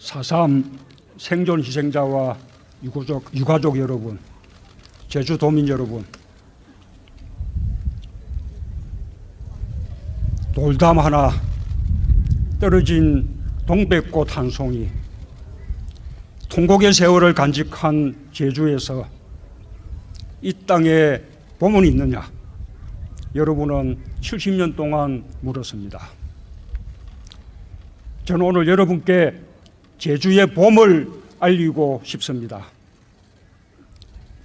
4.3 생존 희생자와 유가족 여러분, 제주도민 여러분, 돌담 하나, 떨어진 동백꽃 한 송이, 통곡의 세월을 간직한 제주에서 이 땅에 봄은 있느냐? 여러분은 70년 동안 물었습니다. 저는 오늘 여러분께 제주의 봄을 알리고 싶습니다.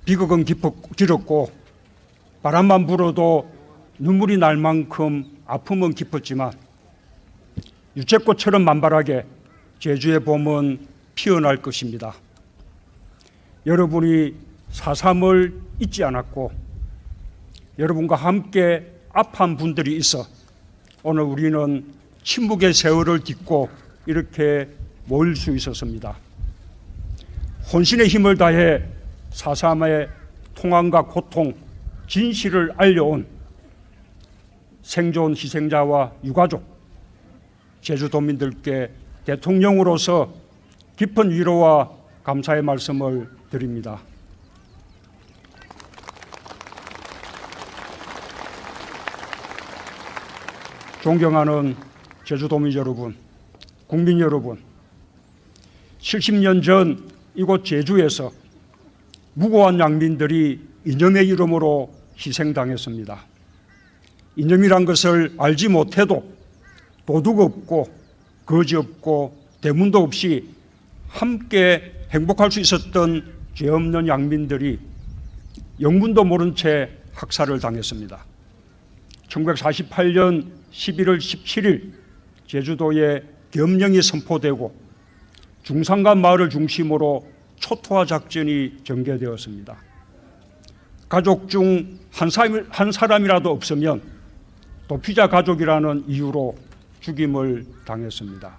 비극은 길었고 바람만 불어도 눈물이 날 만큼 아픔은 깊었지만 유채꽃처럼 만발하게 제주의 봄은 피어날 것입니다. 여러분이 4.3을 잊지 않았고 여러분과 함께 아파한 분들이 있어 오늘 우리는 침묵의 세월을 딛고 이렇게 모일 수 있었습니다. 혼신의 힘을 다해 4.3의 통함과 고통, 진실을 알려온 생존 희생자와 유가족, 제주도민들께 대통령으로서 깊은 위로와 감사의 말씀을 드립니다. 존경하는 제주도민 여러분, 국민 여러분, 70년 전 이곳 제주에서 무고한 양민들이 이념의 이름으로 희생당했습니다. 이념이란 것을 알지 못해도 도둑 없고 거지 없고 대문도 없이 함께 행복할 수 있었던 죄 없는 양민들이 영문도 모른 채 학살을 당했습니다. 1948년 11월 17일 제주도에 계엄령이 선포되고 중산간 마을을 중심으로 초토화 작전이 전개되었습니다. 가족 중 한 사람이라도 없으면 도피자 가족이라는 이유로 죽임을 당했습니다.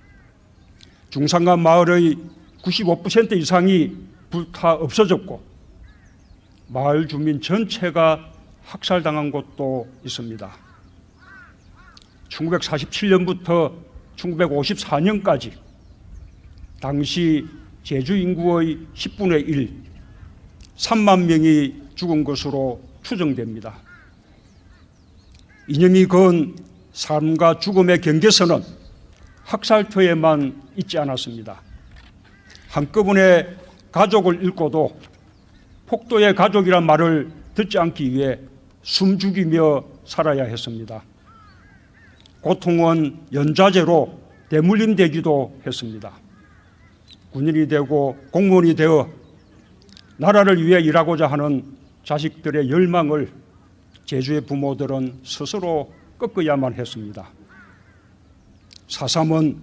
중산간 마을의 95% 이상이 불타 없어졌고 마을 주민 전체가 학살당한 곳도 있습니다. 1947년부터 1954년까지 당시 제주 인구의 10분의 1, 3만 명이 죽은 것으로 추정됩니다. 이념이 그은 삶과 죽음의 경계선은 학살터에만 있지 않았습니다. 한꺼번에 가족을 잃고도 폭도의 가족이란 말을 듣지 않기 위해 숨죽이며 살아야 했습니다. 고통은 연좌제로 대물림되기도 했습니다. 군인이 되고 공무원이 되어 나라를 위해 일하고자 하는 자식들의 열망을 제주의 부모들은 스스로 꺾어야만 했습니다. 4.3은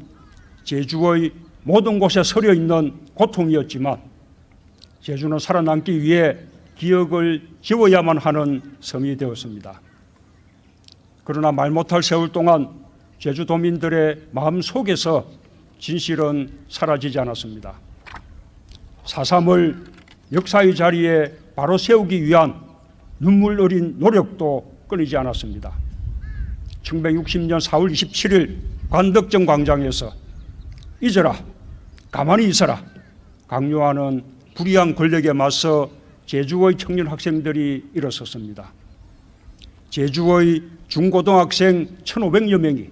제주의 모든 곳에 서려 있는 고통이었지만 제주는 살아남기 위해 기억을 지워야만 하는 섬이 되었습니다. 그러나 말 못할 세월 동안 제주도민들의 마음 속에서 진실은 사라지지 않았습니다. 4.3을 역사의 자리에 바로 세우기 위한 눈물 어린 노력도 끊이지 않았습니다. 1960년 4월 27일 관덕정 광장에서 잊어라, 가만히 있어라 강요하는 불의한 권력에 맞서 제주의 청년 학생들이 일어섰습니다. 제주의 중고등학생 1,500여 명이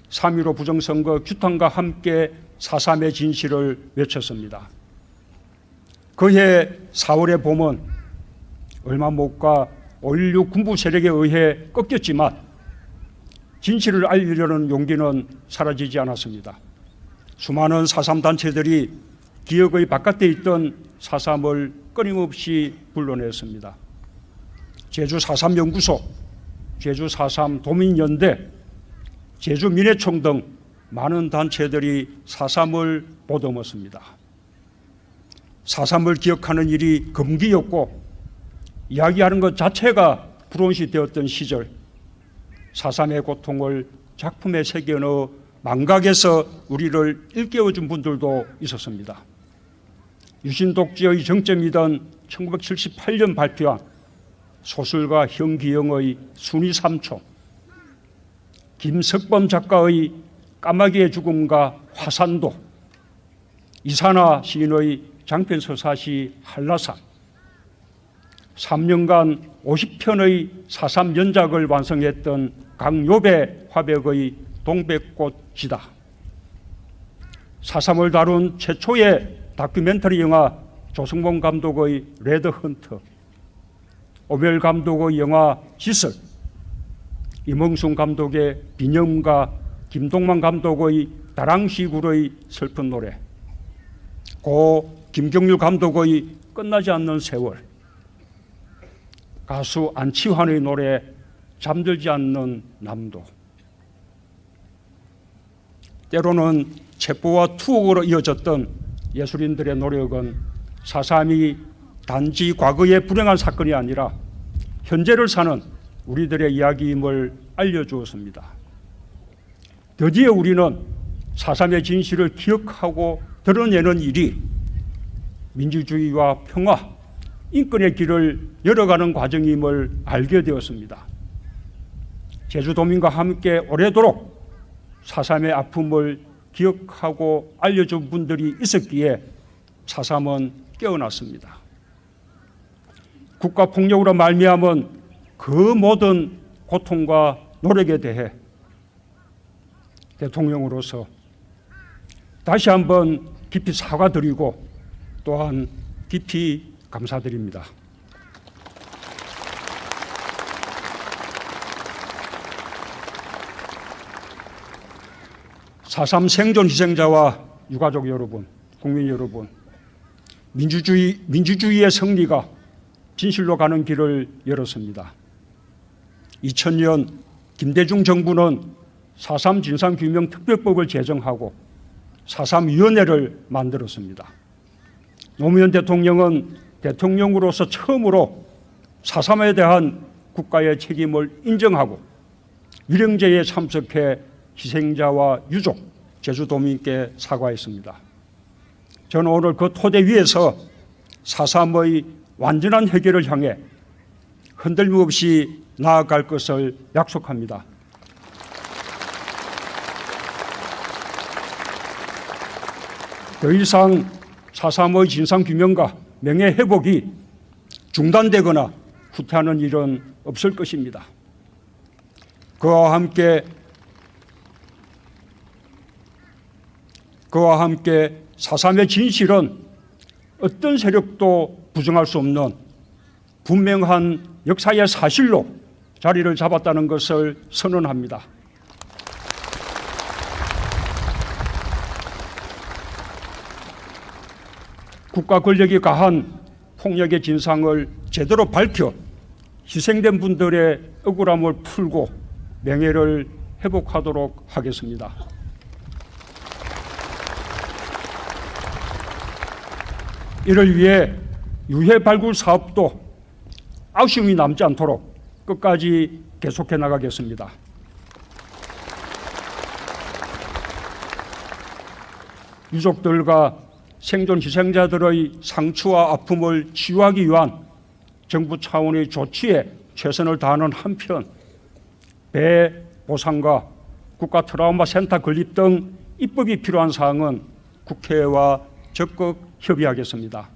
3.15 부정선거 규탄과 함께 4.3의 진실을 외쳤습니다. 그해 4월의 봄은 얼마 못 가 5.16 군부 세력에 의해 꺾였지만 진실을 알리려는 용기는 사라지지 않았습니다. 수많은 4.3 단체들이 기억의 바깥에 있던 4.3을 끊임없이 불러냈습니다. 제주 4.3 연구소, 제주 4.3 도민연대, 제주민해총 등 많은 단체들이 4.3을 보듬었습니다. 4.3을 기억하는 일이 금기였고 이야기하는 것 자체가 불온시 되었던 시절 4.3의 고통을 작품에 새겨 넣어 망각해서 우리를 일깨워준 분들도 있었습니다. 유신독재의 정점이던 1978년 발표한 소설가 현기영의 순위 3초, 김석범 작가의 까마귀의 죽음과 화산도, 이산화 시인의 장편 서사시 한라산, 3년간 50편의 4.3 연작을 완성했던 강요배 화백의 동백꽃지다, 4.3을 다룬 최초의 다큐멘터리 영화 조성봉 감독의 레드헌터, 오멜 감독의 영화 지슬, 임흥순 감독의 비념과 김동만 감독의 다랑시굴의 슬픈 노래, 고 김경률 감독의 끝나지 않는 세월, 가수 안치환의 노래 잠들지 않는 남도. 때로는 체포와 투옥으로 이어졌던 예술인들의 노력은 4.3이 단지 과거의 불행한 사건이 아니라 현재를 사는 우리들의 이야기임을 알려주었습니다. 드디어 우리는 4.3의 진실을 기억하고 드러내는 일이 민주주의와 평화, 인권의 길을 열어가는 과정임을 알게 되었습니다. 제주도민과 함께 오래도록 4.3의 아픔을 기억하고 알려준 분들이 있었기에 4.3은 깨어났습니다. 국가폭력으로 말미암은 그 모든 고통과 노력에 대해 대통령으로서 다시 한번 깊이 사과드리고 또한 깊이 감사드립니다. (4.3) 생존 희생자와 유가족 여러분, 국민 여러분, 민주주의의 승리가 진실로 가는 길을 열었습니다. 2000년 김대중 정부는 4.3 진상규명특별법을 제정하고 4.3 위원회를 만들었습니다. 노무현 대통령은 대통령으로서 처음으로 4.3에 대한 국가의 책임을 인정하고 위령제에 참석해 희생자와 유족, 제주도민께 사과했습니다. 저는 오늘 그 토대 위에서 4.3의 완전한 해결을 향해 흔들림 없이 나아갈 것을 약속합니다. 더 이상 4.3의 진상규명과 명예회복이 중단되거나 후퇴하는 일은 없을 것입니다. 그와 함께 4.3의 진실은 어떤 세력도 부정할 수 없는 분명한 역사의 사실로 자리를 잡았다는 것을 선언합니다. 국가 권력이 가한 폭력의 진상을 제대로 밝혀 희생된 분들의 억울함을 풀고 명예를 회복하도록 하겠습니다. 이를 위해 유해 발굴 사업도 아쉬움이 남지 않도록 끝까지 계속해 나가겠습니다. 유족들과 생존 희생자들의 상처와 아픔을 치유하기 위한 정부 차원의 조치에 최선을 다하는 한편 배 보상과 국가 트라우마 센터 건립 등 입법이 필요한 사항은 국회와 적극 협의하겠습니다.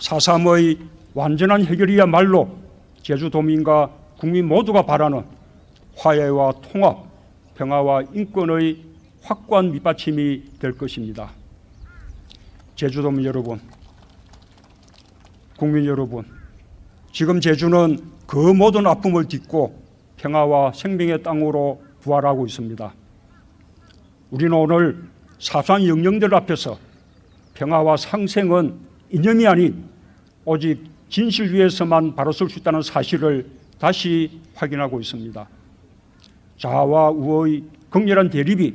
(4.3)의 완전한 해결이야말로 제주도민과 국민 모두가 바라는 화해와 통합, 평화와 인권의 확고한 밑받침이 될 것입니다. 제주도민 여러분, 국민 여러분, 지금 제주는 그 모든 아픔을 딛고 평화와 생명의 땅으로 부활하고 있습니다. 우리는 오늘 4.3 영령들 앞에서 평화와 상생은 이념이 아닌 오직 진실 위에서만 바로 설 수 있다는 사실을 다시 확인하고 있습니다. 자아와 우의 극렬한 대립이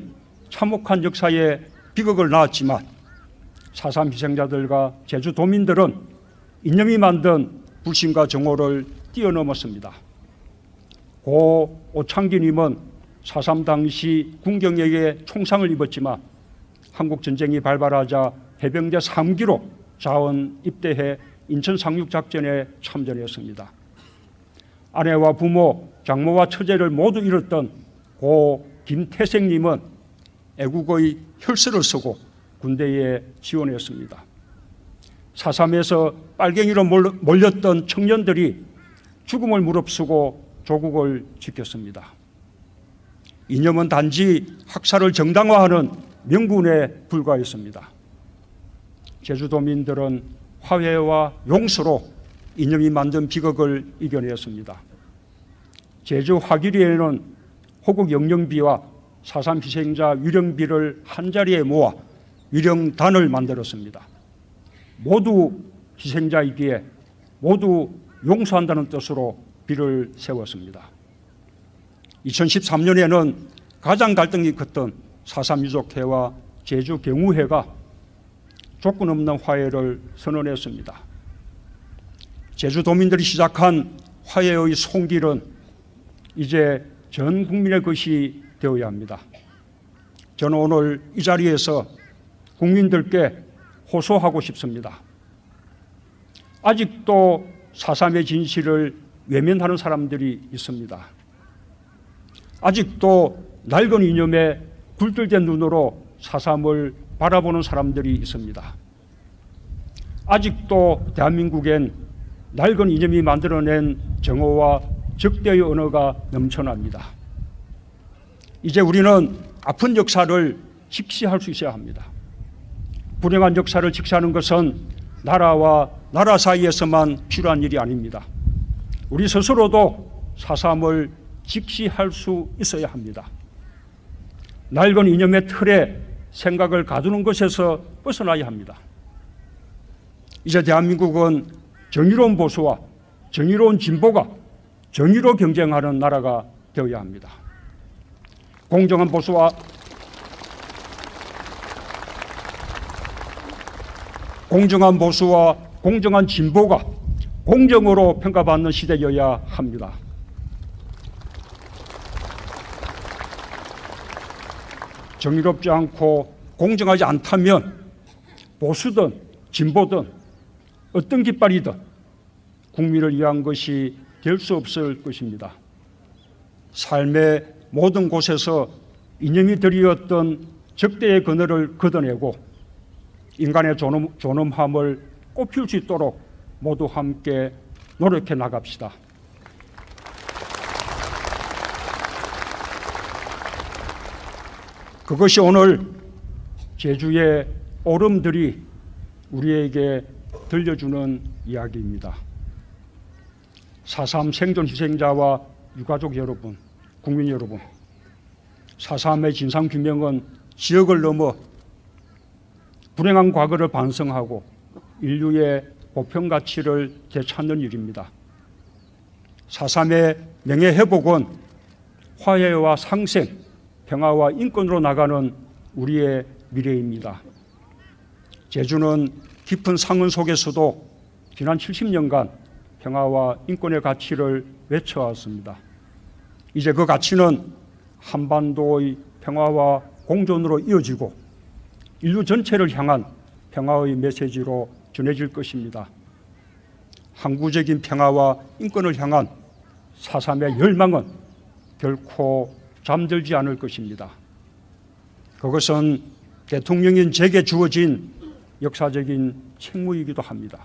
참혹한 역사에 비극을 낳았지만 4.3 희생자들과 제주도민들은 이념이 만든 불신과 정오를 뛰어넘었습니다. 고 오창기님은 4.3 당시 군경에게 총상을 입었지만 한국전쟁이 발발하자 해병대 3기로 자원 입대해 인천 상륙작전에 참전했습니다. 아내와 부모, 장모와 처제를 모두 잃었던 고 김태생님은 애국의 혈서를 쓰고 군대에 지원했습니다. 4.3에서 빨갱이로 몰렸던 청년들이 죽음을 무릅쓰고 조국을 지켰습니다. 이념은 단지 학살을 정당화하는 명분에 불과했습니다. 제주도민들은 화해와 용서로 이념이 만든 비극을 이겨냈습니다. 제주 화기리에는 호국 영령비와 4.3 희생자 위령비를 한자리에 모아 위령단을 만들었습니다. 모두 희생자이기에 모두 용서한다는 뜻으로 비를 세웠습니다. 2013년에는 가장 갈등이 컸던 4.3 유족회와 제주 경우회가 조건 없는 화해를 선언했습니다. 제주도민들이 시작한 화해의 손길은 이제 전 국민의 것이 되어야 합니다. 저는 오늘 이 자리에서 국민들께 호소하고 싶습니다. 아직도 4.3의 진실을 외면하는 사람들이 있습니다. 아직도 낡은 이념에 굴들된 눈으로 4.3을 바라보는 사람들이 있습니다. 아직도 대한민국엔 낡은 이념이 만들어낸 정오와 적대의 언어가 넘쳐납니다. 이제 우리는 아픈 역사를 직시할 수 있어야 합니다. 불행한 역사를 직시하는 것은 나라와 나라 사이에서만 필요한 일이 아닙니다. 우리 스스로도 4.3을 직시할 수 있어야 합니다. 낡은 이념의 틀에 생각을 가두는 것에서 벗어나야 합니다. 이제 대한민국은 정의로운 보수와 정의로운 진보가 정의로 경쟁하는 나라가 되어야 합니다. 공정한 보수와 공정한 진보가 공정으로 평가받는 시대여야 합니다. 정의롭지 않고 공정하지 않다면 보수든 진보든 어떤 깃발이든 국민을 위한 것이 될 수 없을 것입니다. 삶의 모든 곳에서 이념이 들이었던 적대의 그늘을 걷어내고 인간의 존엄함을 꽃피울 수 있도록 모두 함께 노력해 나갑시다. 그것이 오늘 제주의 오름들이 우리에게 들려주는 이야기입니다. 4.3 생존 희생자와 유가족 여러분, 국민 여러분, 4.3의 진상규명은 지역을 넘어 불행한 과거를 반성하고 인류의 보편 가치를 되찾는 일입니다. 4.3의 명예회복은 화해와 상생, 평화와 인권으로 나가는 우리의 미래입니다. 제주는 깊은 상흔 속에서도 지난 70년간 평화와 인권의 가치를 외쳐왔습니다. 이제 그 가치는 한반도의 평화와 공존으로 이어지고 인류 전체를 향한 평화의 메시지로 전해질 것입니다. 항구적인 평화와 인권을 향한 4.3의 열망은 결코 잠들지 않을 것입니다. 그것은 대통령인 제게 주어진 역사적인 책무이기도 합니다.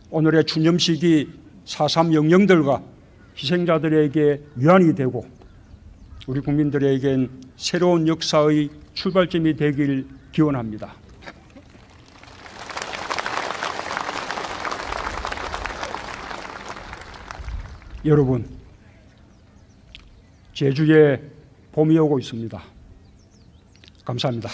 오늘의 추념식이 4.3 영령들과 희생자들에게 위안이 되고 우리 국민들에겐 새로운 역사의 출발점이 되길 기원합니다. 여러분, 제주에 봄이 오고 있습니다. 감사합니다.